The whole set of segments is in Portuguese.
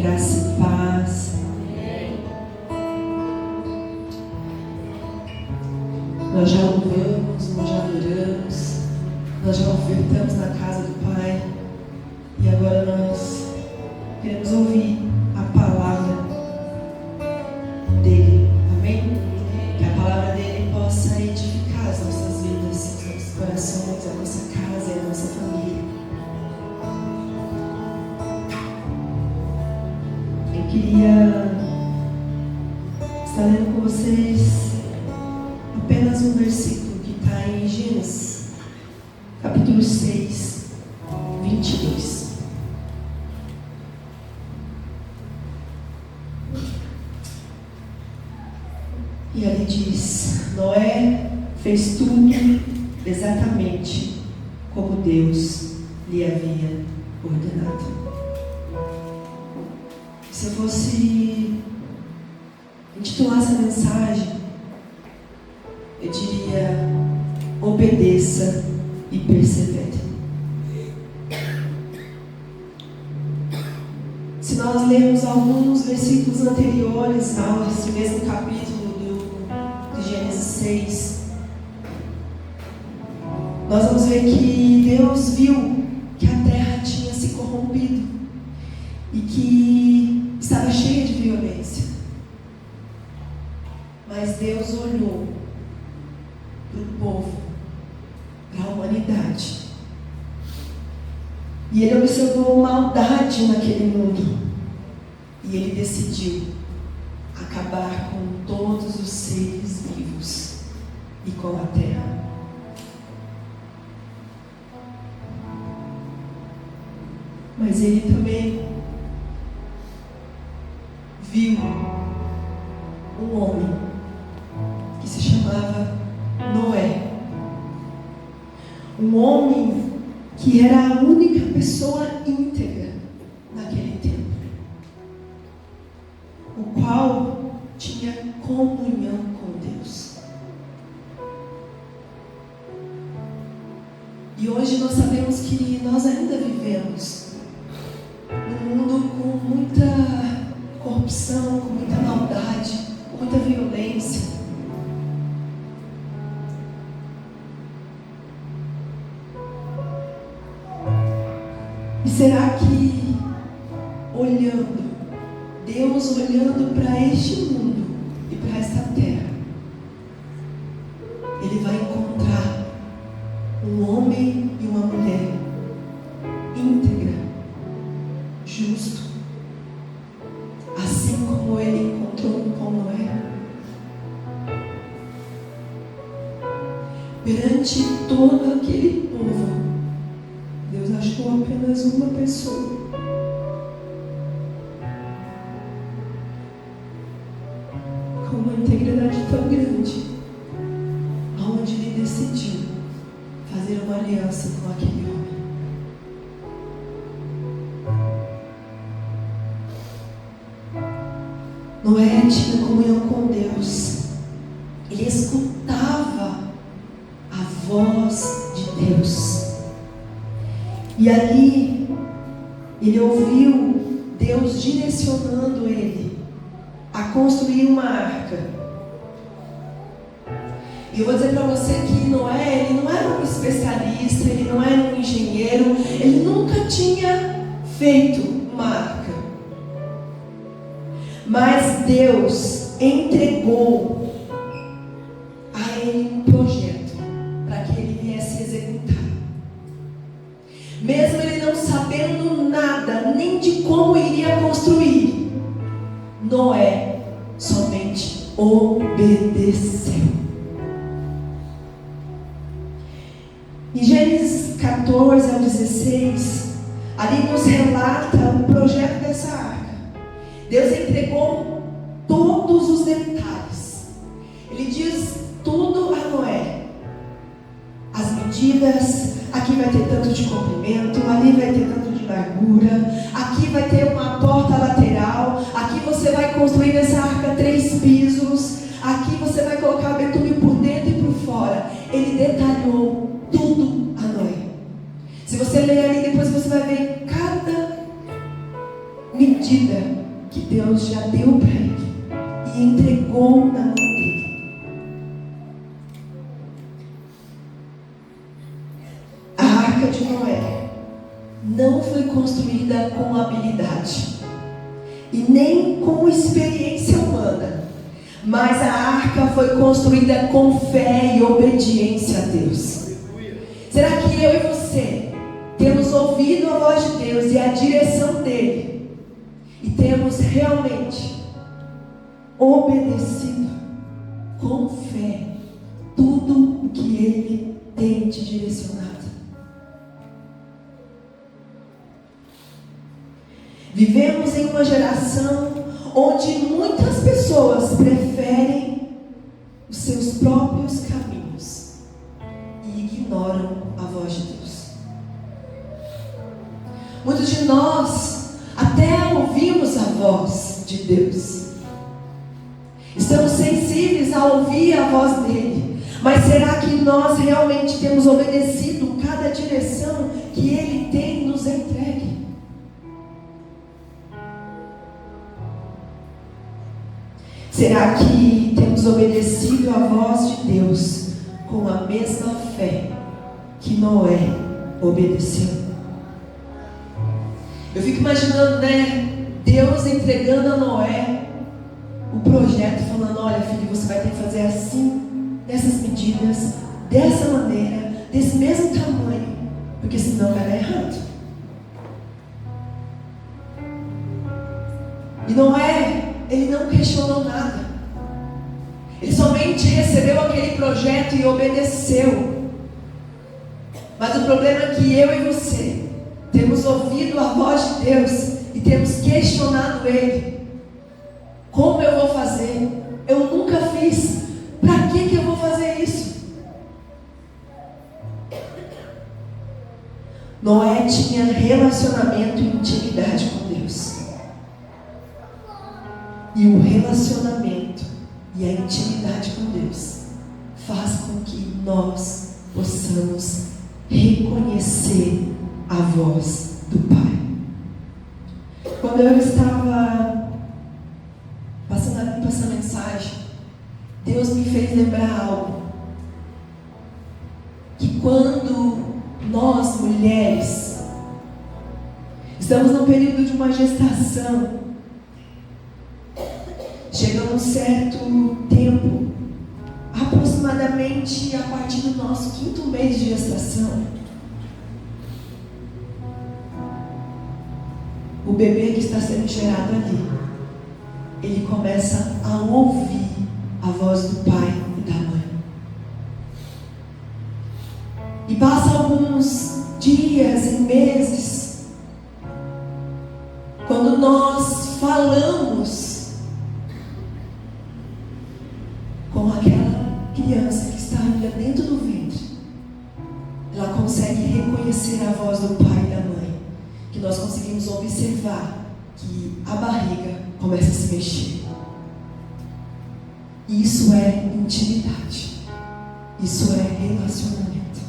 Graça e paz. Nós já louvamos, nós já adoramos, nós já ofertamos na casa do Pai. E agora nós queremos ouvir a palavra dele. Amém? Que a palavra dele possa edificar as nossas vidas, os nossos corações, a nossa casa e a nossa família. Eu queria estar lendo com vocês apenas um versículo que está em Gênesis, capítulo 6, 22. E ali diz: Noé fez tudo exatamente como Deus lhe havia ordenado. Se eu fosse intitular essa mensagem, eu diria: obedeça e persevere. Se nós lermos alguns versículos anteriores nesse mesmo capítulo de Gênesis 6, nós vamos ver que Deus viu que a terra tinha se corrompido e que estava cheia de violência. Mas Deus olhou para o povo, para a humanidade, e Ele observou maldade naquele mundo, e Ele decidiu acabar com todos os seres vivos e com a terra. Mas Ele também viu um homem que se chamava Noé. Um homem que era a única pessoa íntegra naquele tempo, o qual tinha comunhão com Deus. E hoje nós sabemos que nós ainda vivemos num mundo com muita corrupção, com muita maldade, com muita violência. E será que Deus olhando para este mundo e para esta terra, Ele vai encontrar um homem e uma mulher íntegra, justo, assim como Ele encontrou com Noé? Perante todo aquele povo, Deus achou apenas uma pessoa. Com uma integridade tão grande, onde Ele decidiu fazer uma aliança com aquele homem. Noé tinha comunhão com Deus. Ele escutava a voz de Deus. E ali, ele ouviu Deus direcionando ele a construir uma arca. E eu vou dizer para você que Noé, ele não era um especialista, ele não era um engenheiro, ele nunca tinha feito uma arca. Mas Deus entregou a ele um projeto para que ele viesse executar. Mesmo ele não sabendo nada, nem de como iria construir, Noé somente obedeceu. Em Gênesis 14 ao 16, ali nos relata o projeto dessa arca. Deus entregou todos os detalhes. Ele diz tudo a Noé. As medidas, aqui vai ter tanto de comprimento, ali vai ter tanto de largura, aqui vai ter uma porta lateral, aqui você vai construir nessa arca 3 pisos, aqui você vai colocar betume por dentro e por fora. Ele detalhou tudo a Noé. Se você ler ali, depois você vai ver cada medida medida que Deus já deu para ele e entregou na mão dele. A arca de Noé não foi construída com habilidade e nem com experiência humana, mas a arca foi construída com fé e obediência a Deus. Será que eu e você temos ouvido a voz de Deus e a direção dele e temos realmente obedecido com fé tudo o que ele tem te direcionado? Vivemos em uma geração onde muitas pessoas preferem os seus próprios caminhos e ignoram a voz de Deus. Muitos de nós até ouvimos a voz de Deus, estamos sensíveis a ouvir a voz dele, mas será que nós realmente temos obedecido cada direção que ele tem nos entregue? Será que temos obedecido a voz de Deus com a mesma fé que Noé obedeceu? Eu fico imaginando, Deus entregando a Noé o projeto, falando: olha, filho, você vai ter que fazer assim, dessas medidas, dessa maneira, desse mesmo tamanho, porque senão vai dar errado. E Noé, ele não questionou nada. Ele somente recebeu aquele projeto e obedeceu. Mas o problema é que eu e você temos ouvido a voz de Deus e temos questionado ele. Como eu vou fazer? Eu nunca fiz. Para que eu vou fazer isso? Noé tinha relacionamento e intimidade com Deus. E o relacionamento e a intimidade com Deus faz com que nós possamos reconhecer a voz do Pai. Quando eu estava passando essa mensagem, Deus me fez lembrar algo. Que quando nós, mulheres, estamos no período de uma gestação, chega um certo tempo, aproximadamente a partir do nosso 5º mês de gestação, o bebê que está sendo gerado ali, ele começa a ouvir a voz do pai e da mãe. E passa alguns dias e meses, quando nós falamos com aquela criança que está ainda dentro do ventre, ela consegue reconhecer a voz do pai e da mãe, que nós conseguimos observar que a barriga começa a se mexer. Isso é intimidade, isso é relacionamento.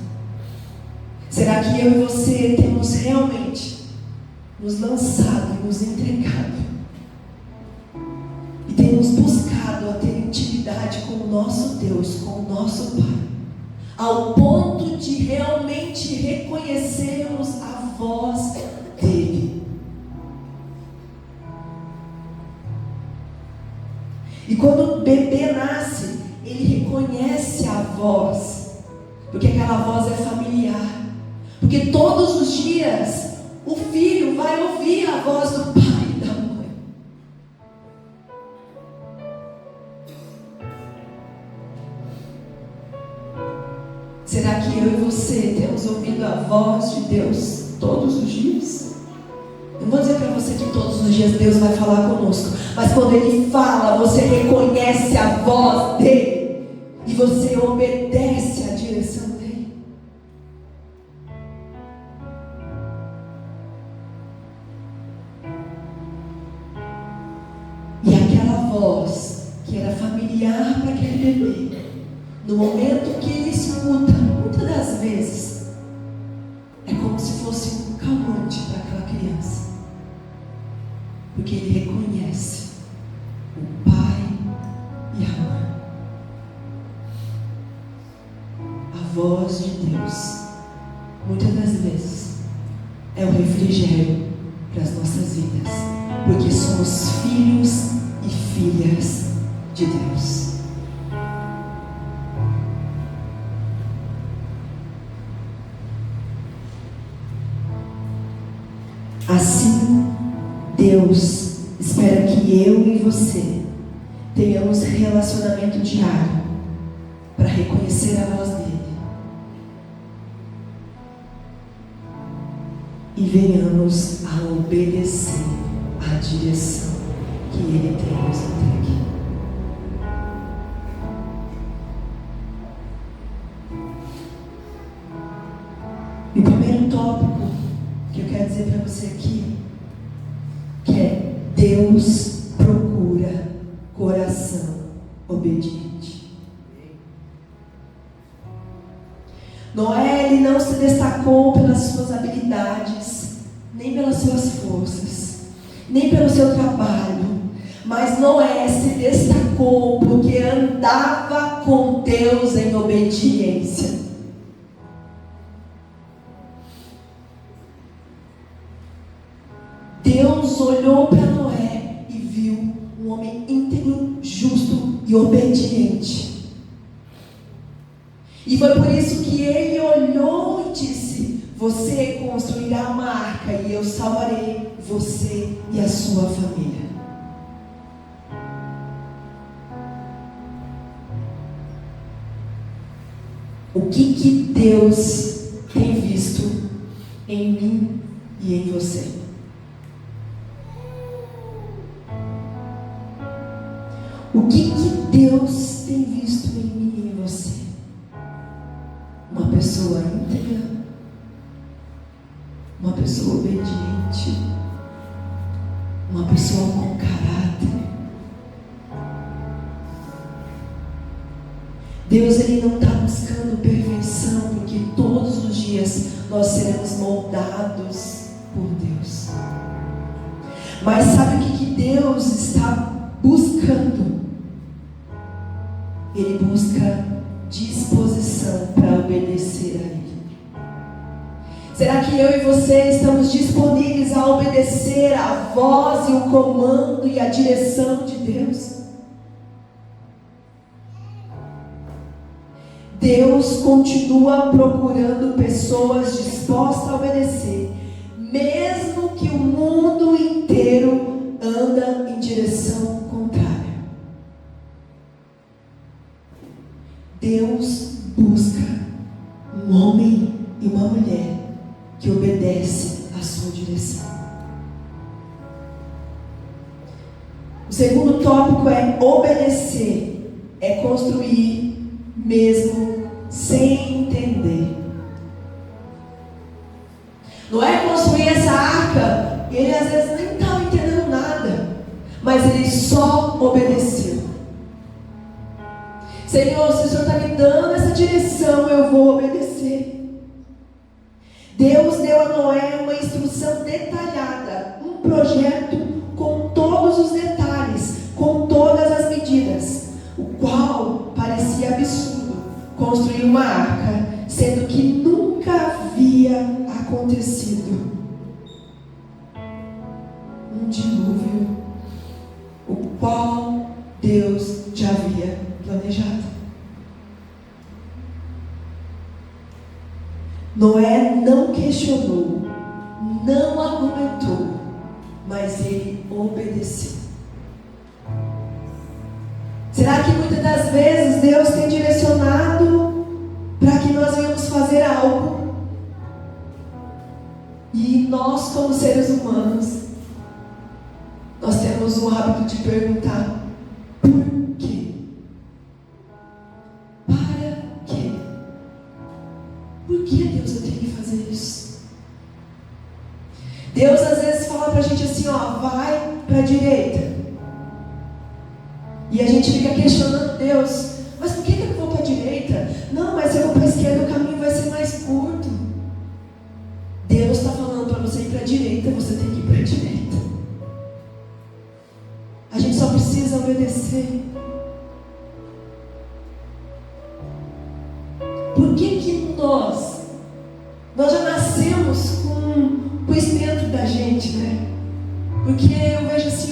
Será que eu e você temos realmente nos lançado e nos entregado e temos buscado a ter intimidade com o nosso Deus, com o nosso Pai, ao ponto de realmente reconhecermos a voz dele? E quando o bebê nasce, ele reconhece a voz, porque aquela voz é familiar, porque todos os dias o filho vai ouvir a voz do pai e da mãe. Será que eu e você temos ouvido a voz de Deus todos os dias? Eu não vou dizer para você que todos os dias Deus vai falar conosco, mas quando Ele fala, você reconhece a voz dEle e você obedece à direção dEle. E aquela voz que era familiar para aquele bebê, no momento que ele escuta, muitas das vezes, é como se fosse um calmante para aquela criança. porque ele reconhece o pai e a mãe. A voz de Deus, muitas das vezes, é o refrigério para as nossas vidas, porque somos filhos e filhas de Deus. Assim, Deus espera que eu e você tenhamos relacionamento diário para reconhecer a voz dele e venhamos a obedecer à direção que ele tem nos entregue. E o primeiro tópico que eu quero dizer para você aqui, que é: Deus procura coração obediente. Noé, ele não se destacou pelas suas habilidades, nem pelas suas forças, nem pelo seu trabalho, mas Noé se destacou porque andava com Deus em obediência. Deus olhou para Noé e viu um homem íntegro, justo e obediente. E foi por isso que ele olhou e disse: você construirá uma arca e eu salvarei você e a sua família. O que Deus tem visto em mim e em você? O que Deus tem visto em mim e em você? Uma pessoa íntegra, uma pessoa obediente, uma pessoa com caráter. Deus, ele não está buscando perfeição, porque todos os dias nós seremos moldados por Deus. Mas sabe o que Deus está buscando? Ele busca disposição para obedecer a Ele. Será que eu e você estamos disponíveis a obedecer a voz e o comando e a direção de Deus? Deus continua procurando pessoas dispostas a obedecer, mesmo que o mundo inteiro anda em direção contrária. Deus busca um homem e uma mulher que obedece à sua direção. O segundo tópico é: obedecer é construir mesmo sem entender. Noé construir essa arca, ele às vezes nem estava entendendo nada, mas ele só obedeceu. Senhor, se o Senhor está me dando essa direção, eu vou obedecer. Deus deu a Noé uma instrução detalhada, um projeto com todos os detalhes, com todas as medidas, o qual parecia absurdo construir uma arca, sendo que nunca havia acontecido um dilúvio, o qual Deus já havia planejado. Noé não questionou, não argumentou, mas ele obedeceu. Será que muitas das vezes Deus tem direcionado para que nós venhamos fazer algo e nós, como seres humanos, nós temos o hábito de perguntar: por quê? Para quê? Por que, Deus, eu tenho que fazer isso? Deus às vezes fala pra gente assim, ó, vai pra direita. E a gente fica questionando Deus: mas por que eu não vou pra direita? Não, mas se eu vou pra esquerda, o caminho vai ser mais curto. Deus está falando para você ir pra direita, você tem que ir pra direita. obedecer? Por que nós já nascemos com isso dentro da gente, né? Porque eu vejo assim,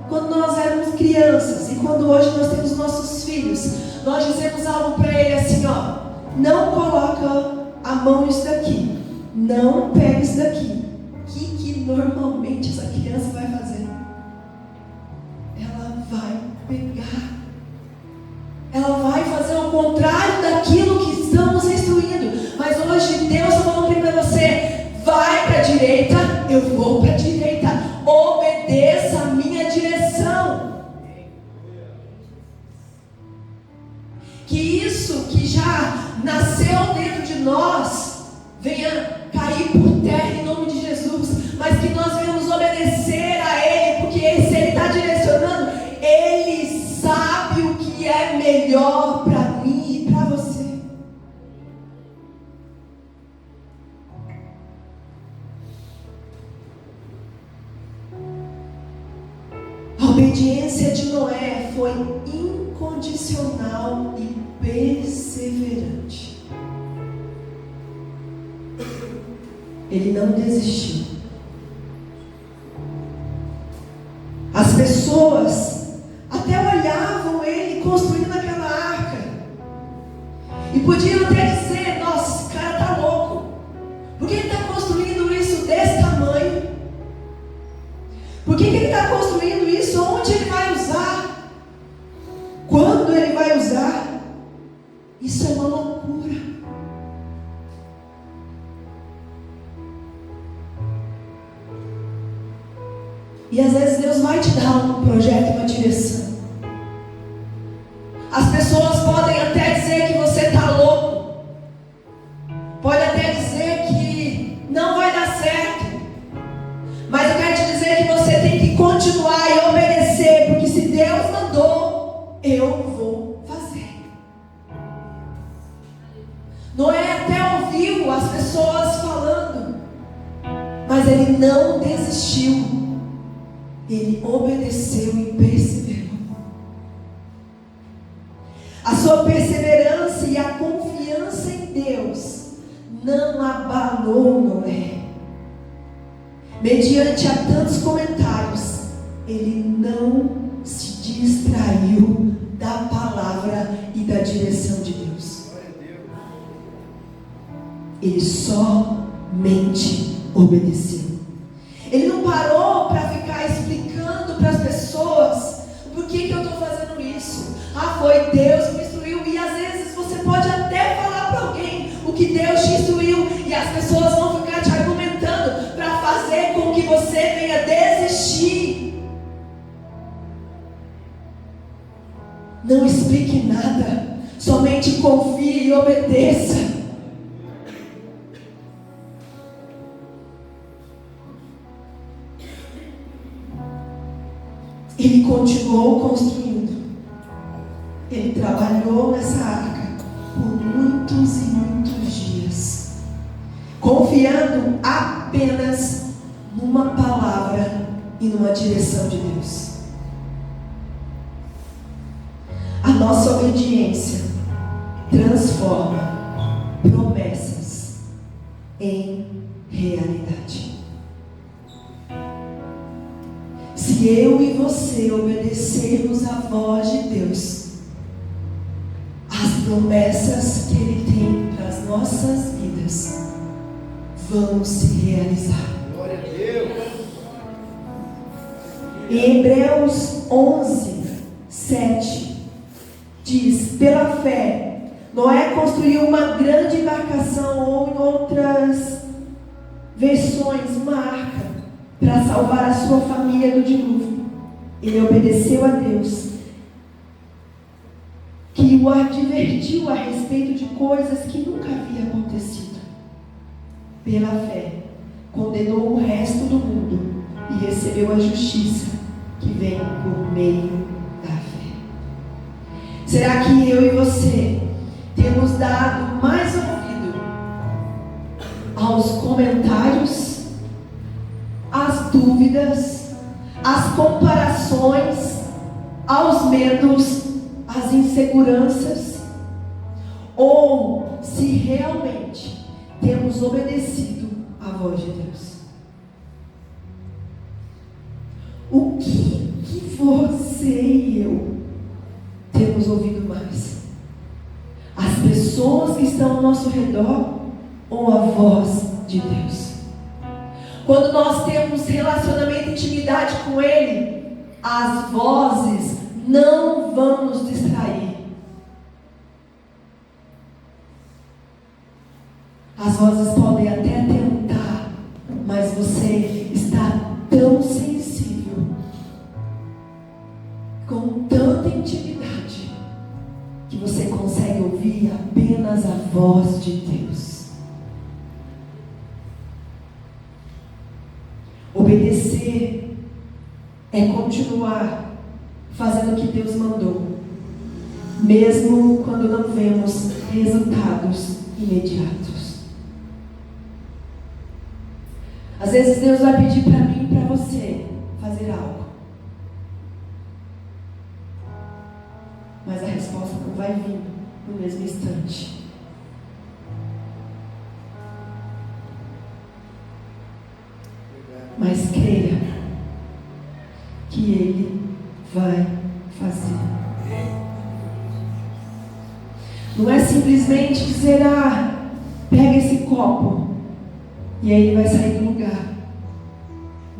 quando nós éramos crianças e quando hoje nós temos nossos filhos, nós dizemos algo para ele assim, não coloca a mão nisso daqui, não pega isso daqui. O que normalmente essa criança vai fazer? Ela vai pegar. Ela vai fazer o contrário daquilo que estamos instruindo. Mas hoje Deus está falando para você: vai para a direita, eu vou para a direita. Obedeça a minha direção. Que isso que já nasceu dentro de nós venha cair por terra em nome de Jesus. Mas que nós venhamos obedecer a Ele, porque se Ele está direcionando, Ele sabe o que é melhor para mim e para você. A obediência de Noé foi incondicional e perseverante. Ele não desistiu. As pessoas até olhavam ele construindo aquela arca e podiam até dizer: nossa, esse cara está louco. Por que ele está construindo isso desse tamanho? Por que ele está construindo isso? Onde ele vai usar? Quando ele vai usar? Isso é uma loucura. E às vezes Deus vai te dar um projeto, uma direção. As pessoas podem até dizer que você está louco. Pode até dizer que não vai dar certo. Mas eu quero te dizer que você tem que continuar e obedecer. Porque se Deus mandou, eu vou fazer. Noé até ouviu as pessoas falando, mas ele não desistiu. Ele obedeceu e perseverou. A sua perseverança e a confiança em Deus não abalou Noé. Mediante a tantos comentários, ele não se distraiu da palavra e da direção de Deus. Ele somente obedeceu. Ele não parou para ficar explicando para as pessoas por que eu estou fazendo isso. Foi Deus que me instruiu. E às vezes você pode até falar para alguém o que Deus te instruiu, e as pessoas vão ficar te argumentando para fazer com que você venha desistir. Não explique nada, somente confie e obedeça. Ele continuou construindo. Ele trabalhou nessa arca por muitos e muitos dias, confiando apenas numa palavra e numa direção de Deus. A nossa obediência transforma promessas em realidade. Se eu e você obedecermos à voz de Deus, as promessas que Ele tem para as nossas vidas vão se realizar. Glória a Deus. Em Hebreus 11, 7, diz: pela fé, Noé construiu uma grande embarcação, ou em outras versões, uma arca, para salvar a sua família do dilúvio. Ele obedeceu a Deus, que o advertiu a respeito de coisas que nunca havia acontecido. Pela fé, condenou o resto do mundo e recebeu a justiça que vem por meio da fé. Será que eu e você temos dado mais ouvido aos comentários, às dúvidas, às comparações, aos medos, às inseguranças, ou se realmente temos obedecido à voz de Deus. O que você e eu temos ouvido mais? As pessoas que estão ao nosso redor ou a voz de Deus? Quando nós temos relacionamento e intimidade com Ele, as vozes não vão nos distrair. As vozes podem até tentar, mas você está tão sensível, com tanta intimidade, que você consegue ouvir apenas a voz de Deus. Obedecer é continuar fazendo o que Deus mandou, mesmo quando não vemos resultados imediatos. Às vezes Deus vai pedir para mim e para você fazer algo, mas a resposta não vai vir no mesmo instante. Mas creia que Ele vai fazer. Não é simplesmente dizer, pega esse copo e aí ele vai sair do lugar.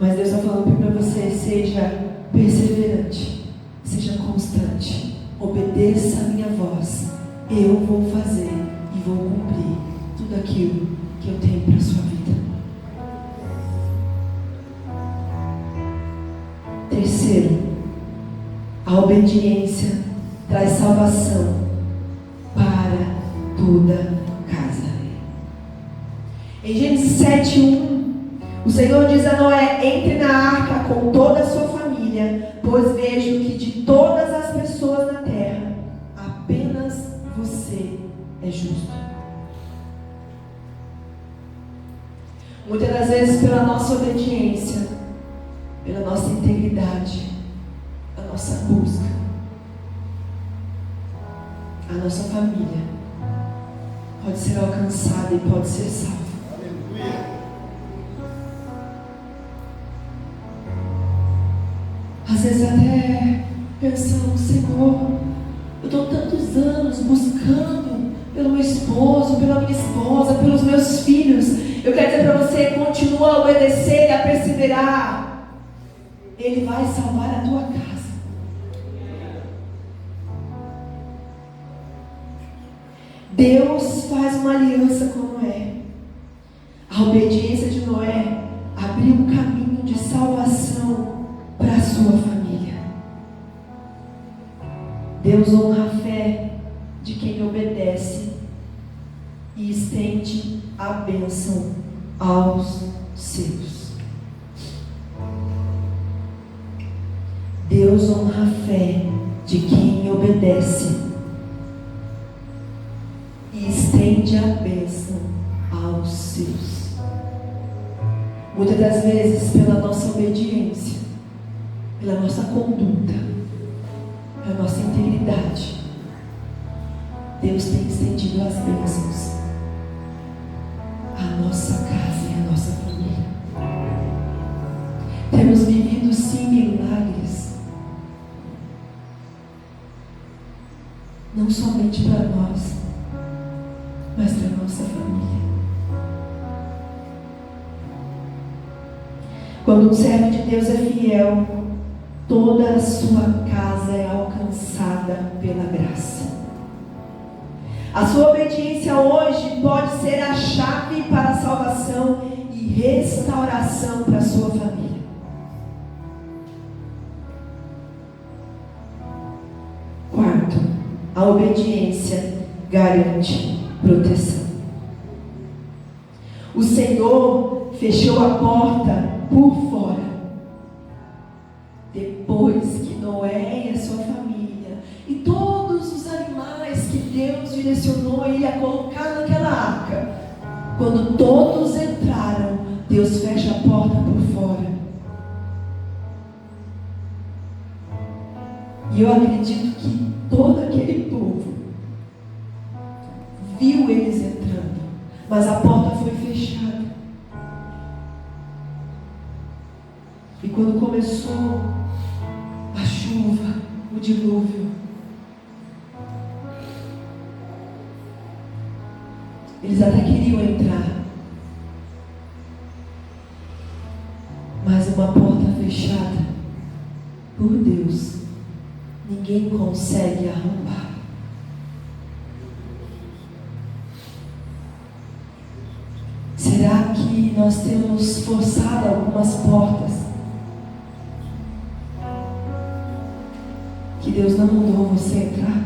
Mas Deus está falando para você, seja perseverante, seja constante, obedeça a minha voz. Eu vou fazer e vou cumprir tudo aquilo que eu tenho para a sua vida. Terceiro, a obediência traz salvação para toda casa. Em Gênesis 7:1, o Senhor diz a Noé: entre na arca com toda a sua família, pois vejo que de todas as pessoas na terra, apenas você é justo. Muitas das vezes, pela nossa obediência, pela nossa integridade, a nossa busca, a nossa família pode ser alcançada e pode ser salva. Aleluia. Às vezes até pensamos, Senhor, eu estou tantos anos buscando pelo meu esposo, pela minha esposa, pelos meus filhos. Eu quero dizer para você, continua a obedecer e a perseverar. Ele vai salvar a tua casa. Deus faz uma aliança com Noé. A obediência de Noé abriu um caminho de salvação para a sua família. Deus honra a fé de quem obedece e estende a bênção aos seus. Deus honra a fé de quem obedece e estende a bênção aos seus. Muitas das vezes, pela nossa obediência, pela nossa conduta, pela nossa integridade, Deus tem estendido as bênçãos à nossa casa e à nossa família. Temos vivido sim milagres, não somente para nós, mas para a nossa família. Quando um servo de Deus é fiel, toda a sua casa é alcançada pela graça. A sua obediência hoje pode ser a chave para a salvação e restauração para a sua família. Quarto, a obediência garante proteção. O Senhor fechou a porta por fora, depois que Noé e a sua família e todos os animais que Deus direcionou ele a colocar naquela arca, quando todos entraram, Deus fecha a porta por fora. E eu acredito que todo aquele povo viu eles entrando, mas a porta foi fechada. E quando começou a chuva, o dilúvio, eles até queriam entrar, mas uma porta fechada por Deus, ninguém consegue arrombar. Será que nós temos forçado algumas portas que Deus não mandou você entrar?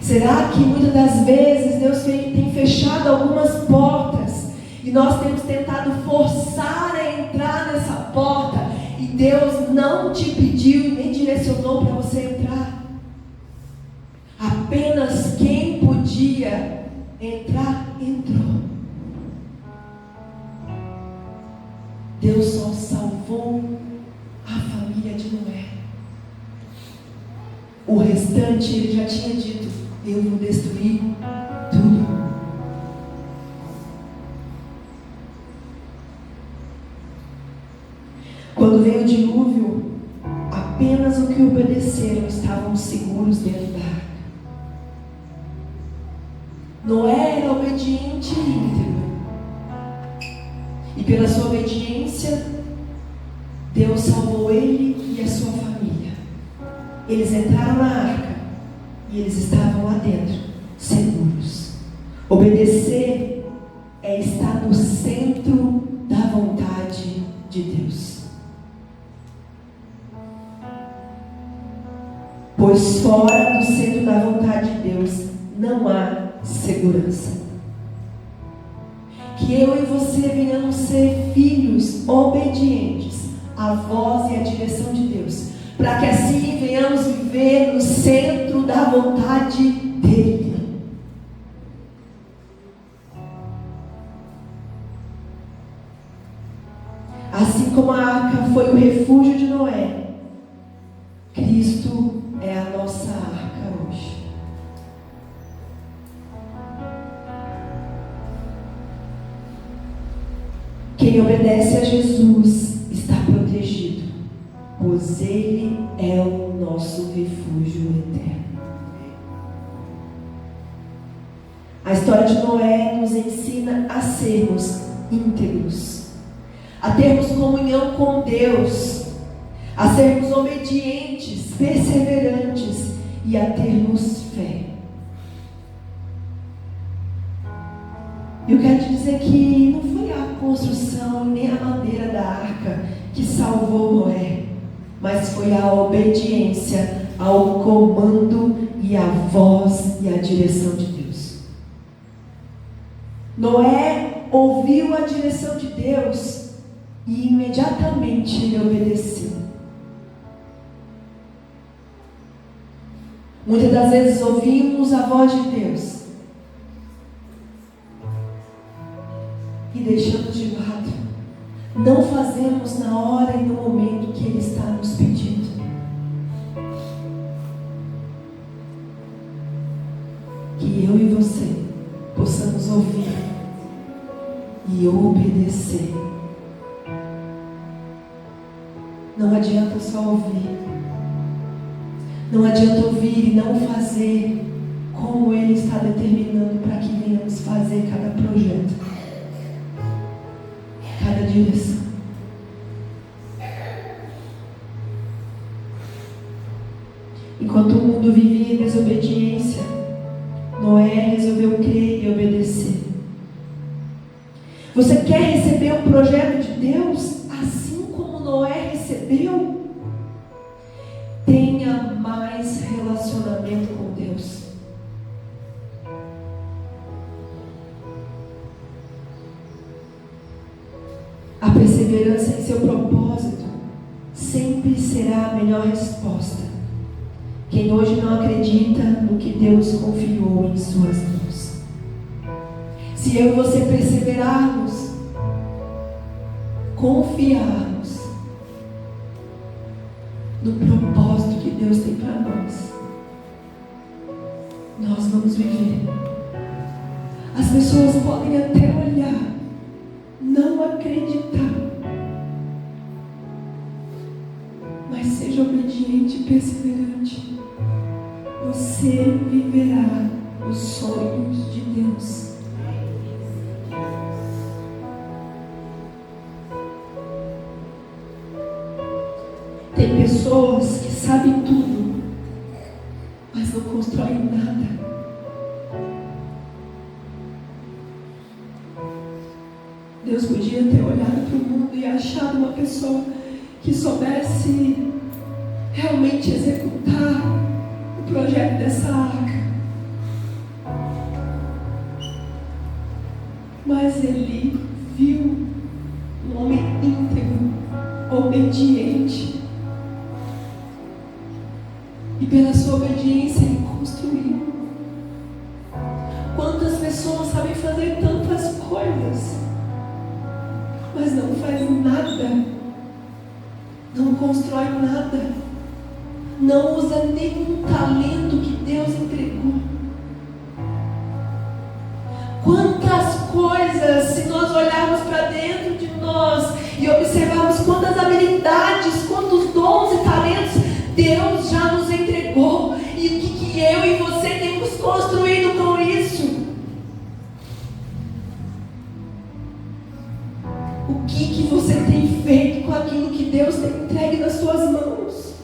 Será que muitas das vezes Deus tem fechado algumas portas e nós temos tentado forçar a entrar nessa porta e Deus não te pediu e nem direcionou para você entrar? Apenas quem podia entrar, entrou. Deus só salvou a família de Noé. O restante ele já tinha dito: eu vou destruir tudo. Quando veio o dilúvio, apenas os que obedeceram estavam seguros dentro da arca. Noé era obediente e íntegro. E pela sua obediência, Deus salvou ele e a sua família. Eles entraram na arca e eles estavam lá dentro, seguros. Obedecer é estar no centro da vontade de Deus. Pois fora do centro da vontade de Deus não há segurança. Que eu e você venhamos ser filhos obedientes à voz e à direção de Deus, para que assim venhamos viver no centro da vontade dEle. Assim como a arca foi o refúgio de Noé, Cristo é a nossa arca hoje. Quem obedece a Jesus está protegido, pois Ele é o nosso refúgio eterno. A história de Noé nos ensina a sermos íntegros, a termos comunhão com Deus, a sermos obedientes, perseverantes e a termos fé. Eu quero te dizer que não foi a construção nem a madeira da arca que salvou Noé, mas foi a obediência ao comando e à voz e à direção de Deus. Noé ouviu a direção de Deus e imediatamente ele obedeceu. Muitas das vezes ouvimos a voz de Deus e deixamos de lado, não fazemos na hora e no momento que Ele está nos pedindo. Que eu e você possamos ouvir e obedecer. Não adianta só ouvir, não adianta ouvir e não fazer como Ele está determinando para que venhamos fazer cada projeto, cada direção. Enquanto o mundo vivia em desobediência, Noé resolveu crer e obedecer. Você quer receber um projeto de Deus assim como Noé recebeu? Tenha mais relacionamento com Deus. A perseverança em seu propósito sempre será a melhor resposta. Quem hoje não acredita no que Deus confiou em suas mãos. Se eu e você perseverarmos, confiarmos no propósito que Deus tem para nós, nós vamos viver. As pessoas podem até olhar, não acreditar, mas seja obediente e perseverante. Você viverá os sonhos de Deus. Tem pessoas que sabem tudo, mas não constroem nada. Deus podia ter olhado para o mundo e achado uma pessoa que soubesse realmente executar o projeto dessa arca. Mas Ele viu um homem íntegro, obediente. E pela sua obediência Ele construiu. Quantas pessoas sabem fazer tantas coisas, mas não faz nada, não constrói nada, não usa nenhum talento que Deus entregou. Quantas coisas, se nós olharmos para dentro de nós e observarmos quantas habilidades, quantos dons e talentos Deus já nos entregou, e o que eu e você temos construído com isso? O que você tem feito com aquilo que Deus tem entregue nas suas mãos?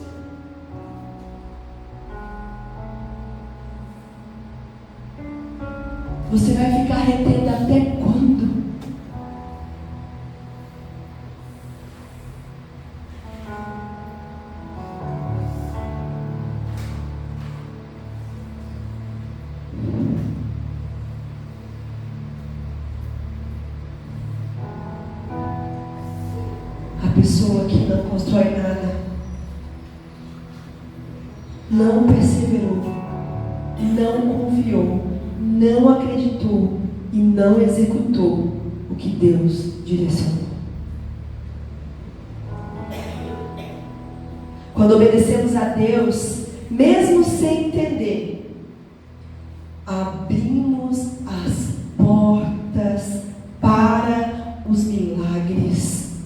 Você vai ficar retendo até quando? A pessoa que não constrói nada, não perseverou, não confiou, não acreditou e não executou o que Deus direcionou. Quando obedecemos a Deus, mesmo sem entender, abrimos as portas para os milagres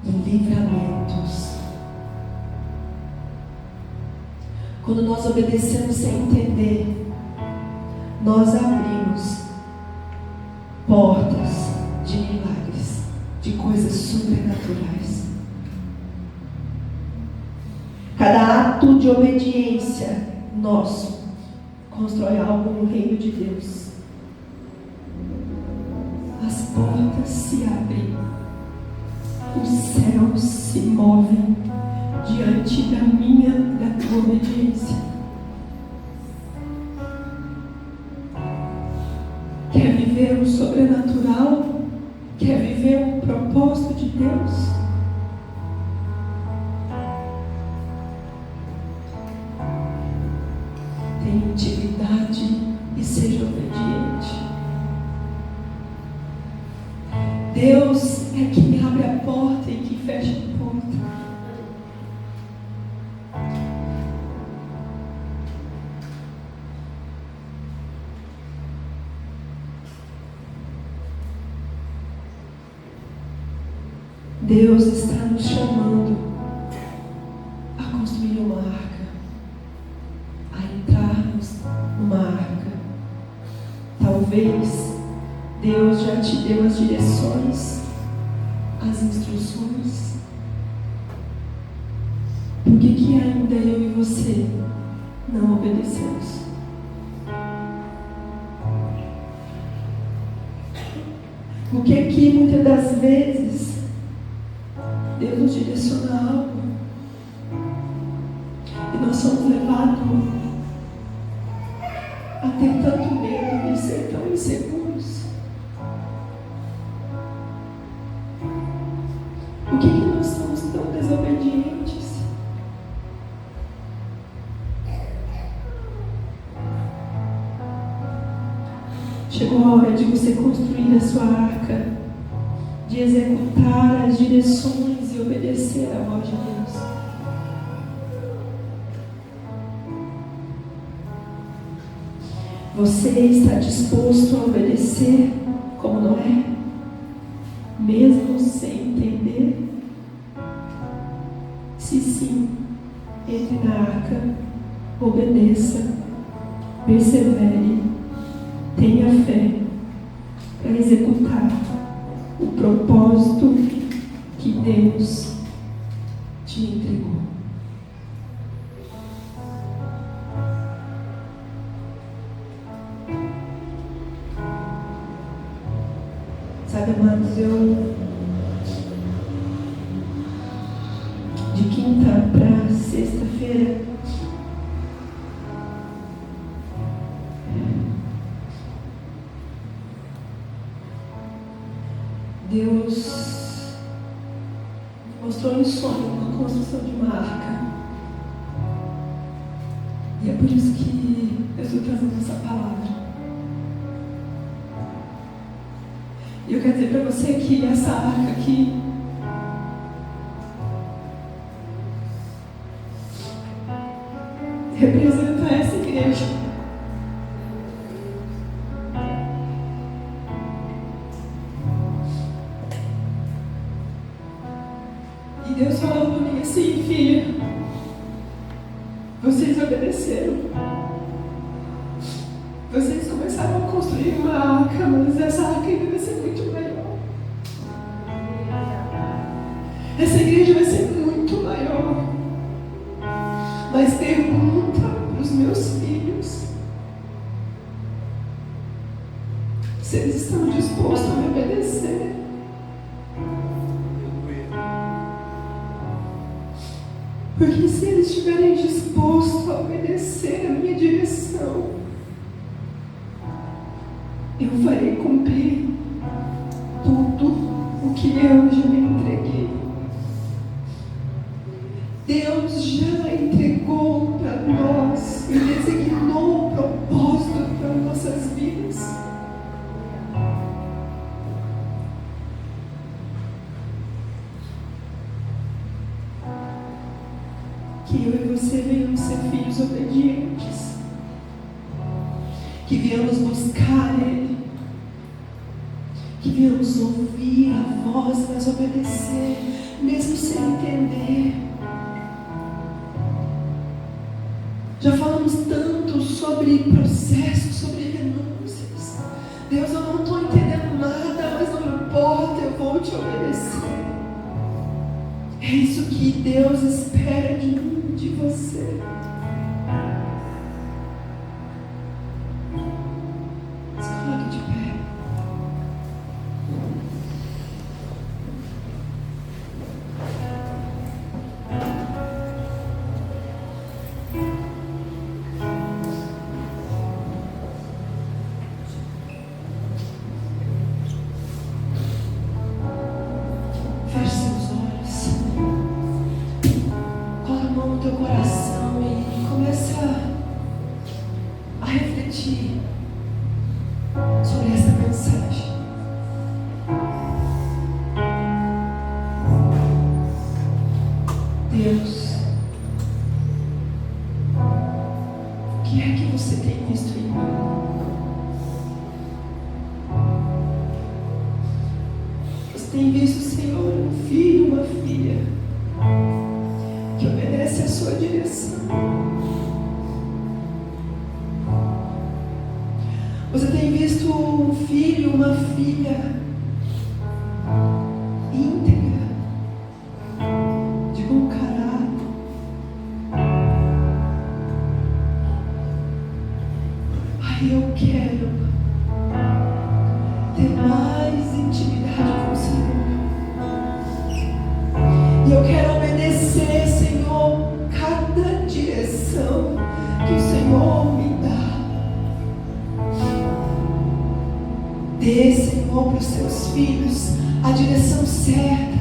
e livramentos. Quando nós obedecemos sem entender, nós abrimos portas de milagres, de coisas sobrenaturais. Cada ato de obediência nosso constrói algo no reino de Deus. As portas se abrem, os céus se movem diante da minha e da tua obediência. Quer viver o sobrenatural? Quer viver o propósito de Deus? Tenha intimidade e seja obediente. Deus é quem abre a porta e quem fecha a porta. Deus está nos chamando a construir uma arca, a entrarmos numa arca. Talvez Deus já te deu as direções, as instruções. Por que ainda eu e você não obedecemos? Por que muitas das vezes Deus nos direciona algo e nós somos levados a ter tanto medo e ser tão inseguros? Por que nós somos tão desobedientes? Chegou a hora de você construir a sua arca, de de executar as direções e obedecer à voz de Deus. Você está disposto a obedecer como Noé, mesmo sem entender? Se sim, entre na arca, obedeça, persevere, tenha fé para executar o propósito que Deus te entregou. Sabe, amados, de quinta para sexta-feira, Deus mostrou em sonho uma construção de uma arca. E é por isso que eu estou trazendo essa palavra. E eu quero dizer para você que essa arca aqui representa essa igreja. E Deus falou para mim assim: filha, vocês obedeceram. Vocês começaram a construir uma arca, mas essa arca ainda vai ser muito maior. Essa igreja vai ser muito maior. Mas pergunta para os meus filhos se eles estão dispostos a me obedecer. Porque se eles estiverem dispostos a obedecer a minha direção, eu farei cumprir tudo o que eu já me entreguei. Deus já entregou para nós e designou um propósito para nossas vidas. Que eu e você venhamos ser filhos obedientes, que viemos buscar Ele, que viemos ouvir a voz, mas obedecer, mesmo sem entender. Já falamos tanto sobre processos, sobre renúncias. Deus, eu não estou entendendo nada, mas não importa, eu vou te obedecer. É isso que Deus espera de mim, de você. Se coloque de pé. Feche seus olhos. Coloca a mão no teu coração e começa a refletir sobre essa mensagem. Deus, o que é que você tem visto em mim? Você tem visto, Senhor, um filho, uma filha que obedece à sua direção? Você tem visto um filho, uma filha íntegra, de bom caráter? Ai, eu quero ter mais intimidade com o Senhor. E eu quero obedecer, Senhor, cada direção que o Senhor me dá. Dê, Senhor, para os seus filhos a direção certa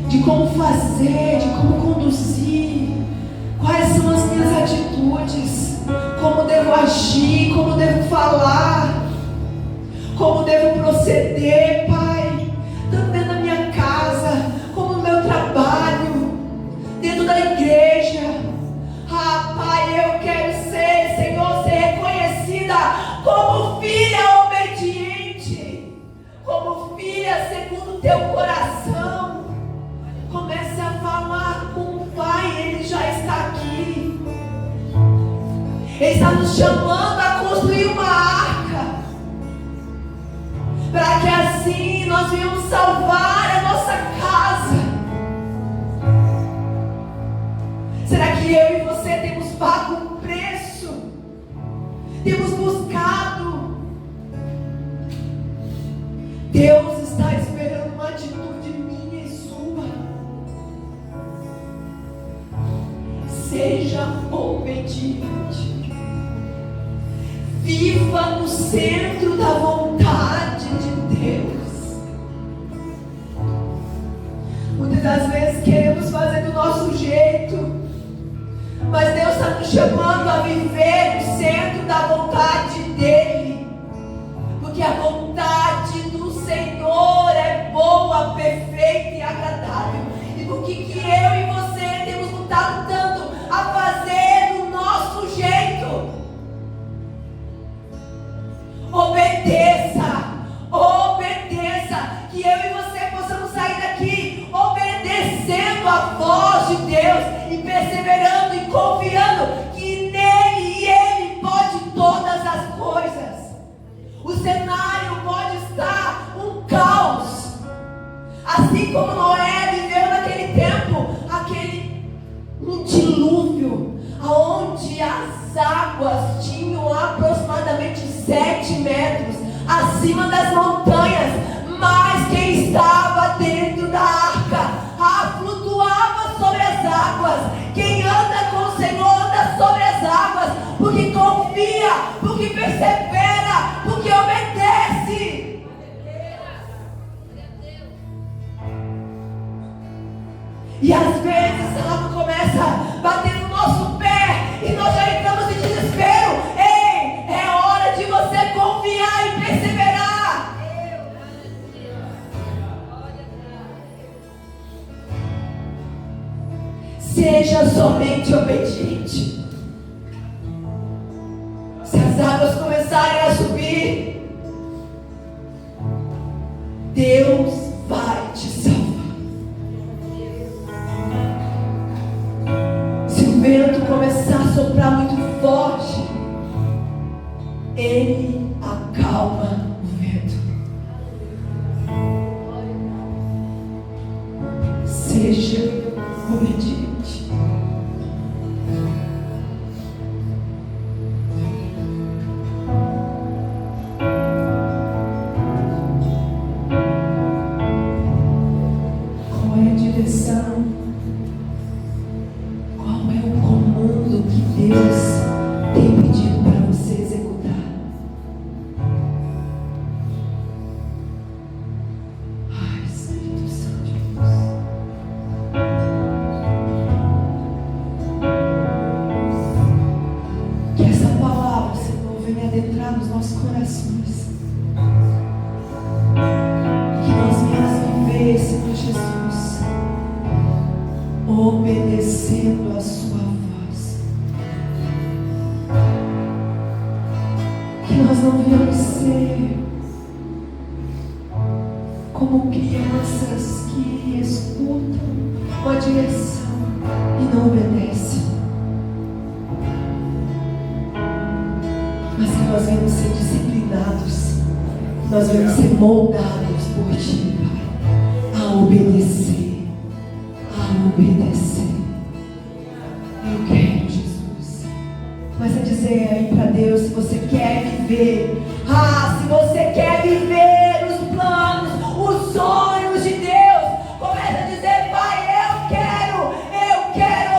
de como fazer, de como conduzir, quais são as minhas atitudes, como devo agir, como devo falar, como devo proceder, Pai. no teu coração. Comece a falar com o Pai, Ele já está aqui. Ele está nos chamando a construir uma arca, para que assim nós venhamos salvar a nossa casa. Será que eu e você temos pago um preço? Temos buscado? Deus está esperando uma atitude minha e sua. Seja obediente. Viva no centro da vontade de Deus. Muitas das vezes queremos fazer do nosso jeito, mas Deus está nos chamando a viver no centro da vontade dEle, porque a vontade do Senhor é boa, perfeita e agradável. E por que eu e você temos lutado tanto a fazer do nosso jeito? Obedeça, obedeça, que eu e você possamos sair daqui obedecendo a voz de Deus e perseverando e confiando que nele e Ele pode todas as coisas. O cenário pode estar um caos, assim como Noé viveu naquele tempo, um dilúvio, onde as águas tinham aproximadamente 7 metros acima das montanhas, mas quem estava dentro da arca flutuava sobre as águas. Quem anda com o Senhor anda sobre as águas, porque confia, porque persevera, porque obedece. E às vezes a água começa a bater no nosso pé e nós já entramos em desespero. Ei, é hora de você confiar e perseverar. Seja somente obediente. Se as águas começarem a subir, Deus vai te salvar. Se o vento começar a soprar muito forte, Ele acalma o vento. Seja obediente. Qual é a direção? Qual é o comando que Deus tem pedido para você executar? Ai, Espírito Santo de Deus. Que essa palavra, Senhor, venha adentrar nos nossos corações. Que nós venhamos viver, Senhor Jesus, obedecendo a sua voz. Que nós não venhamos ser como crianças que escutam uma direção e não obedecem, mas que nós venhamos ser disciplinados, nós venhamos ser moldados por Ti, Pai, a obedecer, a obedecer. Eu quero, Jesus. Mas é dizer aí para Deus, se você quer viver, se você quer viver os planos, os sonhos de Deus, começa a dizer: Pai, eu quero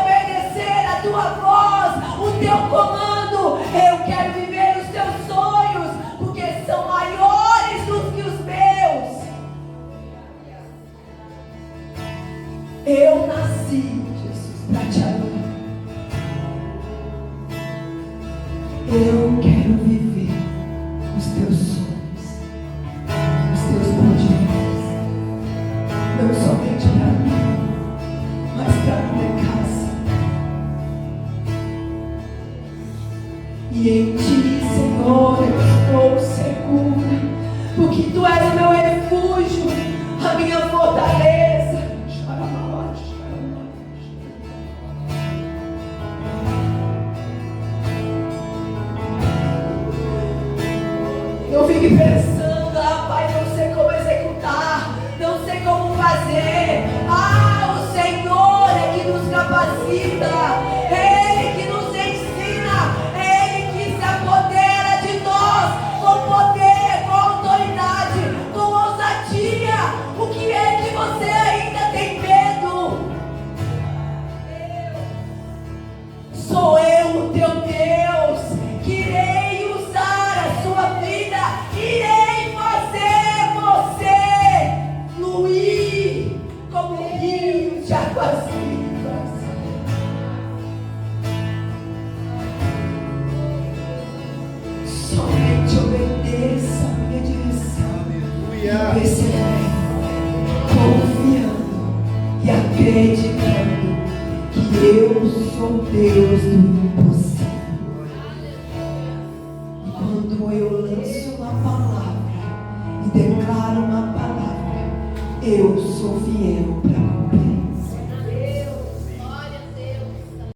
obedecer a Tua voz, o Teu comando, eu quero viver os Teus sonhos, porque são maiores do que os meus. Eu nasci, Jesus, para Te adorar. Eu quero viver os Teus sonhos, os Teus projetos, não somente para mim, mas para minha casa. E em Ti, Senhor, eu estou segura, porque Tu és o meu refúgio, a minha fortaleza. Eu fico pensando, Pai, não sei como executar, não sei como fazer. O Senhor é que nos capacita, Ele que nos ensina, Ele que se apodera de nós com poder, com autoridade, com ousadia. O que é que você ainda tem medo? Sou eu, o teu Deus, que irei usar a sua vida, irei fazer você fluir como um rio de águas vivas. Somente obedeça a minha direção. Percebendo, confiando e acreditando que eu sou Deus do impossível. E quando eu lanço uma palavra e declaro uma palavra, eu sou fiel.